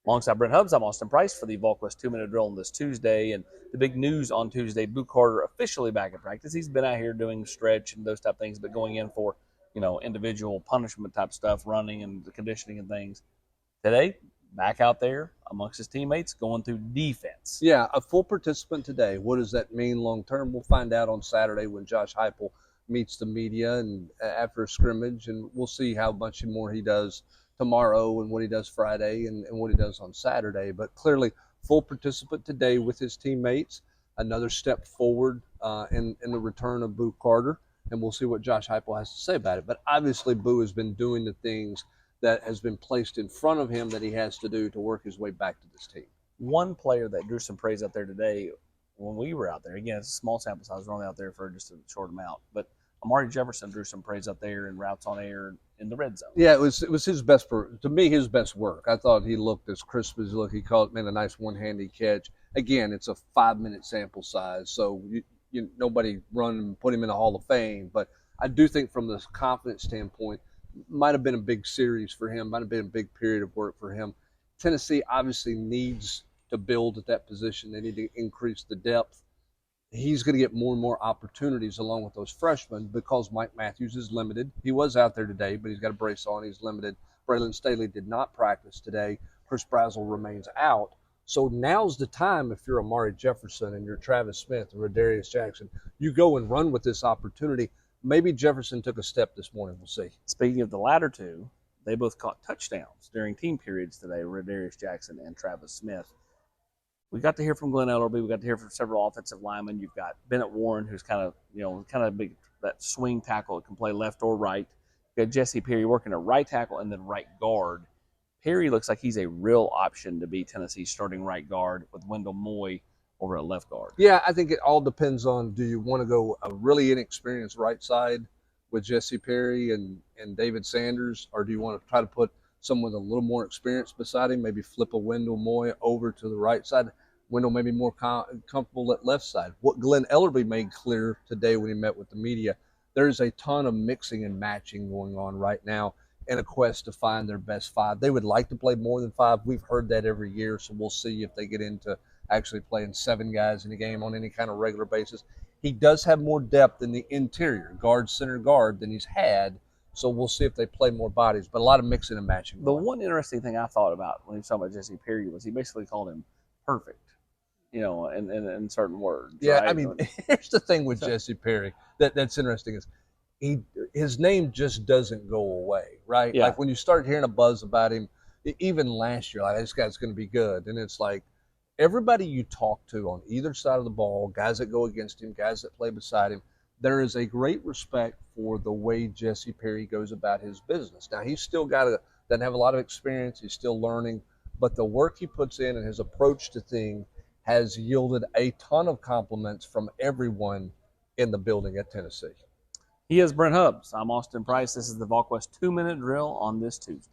Alongside Brent Hubbs, I'm Austin Price for the Volquest 2-minute drill on this Tuesday. And the big news on Tuesday, Boo Carter officially back in practice. He's been out here doing stretch and those type of things, but going in for, individual punishment type stuff, running and the conditioning and things. Today, back out there amongst his teammates, going through defense. Yeah, a full participant today. What does that mean long term? We'll find out on Saturday when Josh Heupel meets the media and after a scrimmage, and we'll see how much more he does tomorrow and what he does Friday and what he does on Saturday. But clearly, full participant today with his teammates. Another step forward in the return of Boo Carter, and we'll see what Josh Heupel has to say about it. But obviously, Boo has been doing the things that has been placed in front of him that he has to do to work his way back to this team. One player that drew some praise out there today when we were out there, again, it's a small sample size, we're only out there for just a short amount, but Amari Jefferson drew some praise out there in routes on air in the red zone. Yeah, it was his best, to me, his best work. I thought he looked as crisp as look. He called it, a nice one-handed catch. Again, it's a 5-minute sample size, so nobody run and put him in the Hall of Fame, but I do think from the confidence standpoint, might have been a big series for him, might have been a big period of work for him. Tennessee obviously needs to build at that position. They need to increase the depth. He's going to get more and more opportunities along with those freshmen because Mike Matthews is limited. He was out there today, but he's got a brace on. He's limited. Braylon Staley did not practice today. Chris Brazzell remains out. So now's the time, if you're Amari Jefferson and you're Travis Smith or Darius Jackson, you go and run with this opportunity. Maybe Jefferson took a step this morning. We'll see. Speaking of the latter two, they both caught touchdowns during team periods today, Darius Jackson and Travis Smith. We got to hear from Glenn Ellerby. We got to hear from several offensive linemen. You've got Bennett Warren, who's kind of big, that swing tackle that can play left or right. You've got Jesse Perry working at right tackle and then right guard. Perry looks like he's a real option to be Tennessee's starting right guard with Wendell Moy over at left guard. Yeah, I think it all depends on, do you want to go a really inexperienced right side with Jesse Perry and David Sanders, or do you want to try to put someone with a little more experience beside him, maybe flip a Wendell Moy over to the right side? Wendell may be more comfortable at left side. What Glenn Ellerby made clear today when he met with the media, there's a ton of mixing and matching going on right now in a quest to find their best five. They would like to play more than five. We've heard that every year, so we'll see if they get into actually playing 7 guys in a game on any kind of regular basis. He does have more depth in the interior, guard, center guard, than he's had, so we'll see if they play more bodies, but a lot of mixing and matching. The one interesting thing I thought about when he was talking about Jesse Perry was he basically called him perfect, in certain words. Yeah, right? I mean, here's the thing with Jesse Perry that's interesting is his name just doesn't go away, right? Yeah. Like when you start hearing a buzz about him, even last year, like this guy's going to be good, and it's like everybody you talk to on either side of the ball, guys that go against him, guys that play beside him, there is a great respect for the way Jesse Perry goes about his business. Now, he's still doesn't have a lot of experience. He's still learning, but the work he puts in and his approach to things has yielded a ton of compliments from everyone in the building at Tennessee. He is Brent Hubbs. I'm Austin Price. This is the Volquest 2-minute drill on this Tuesday.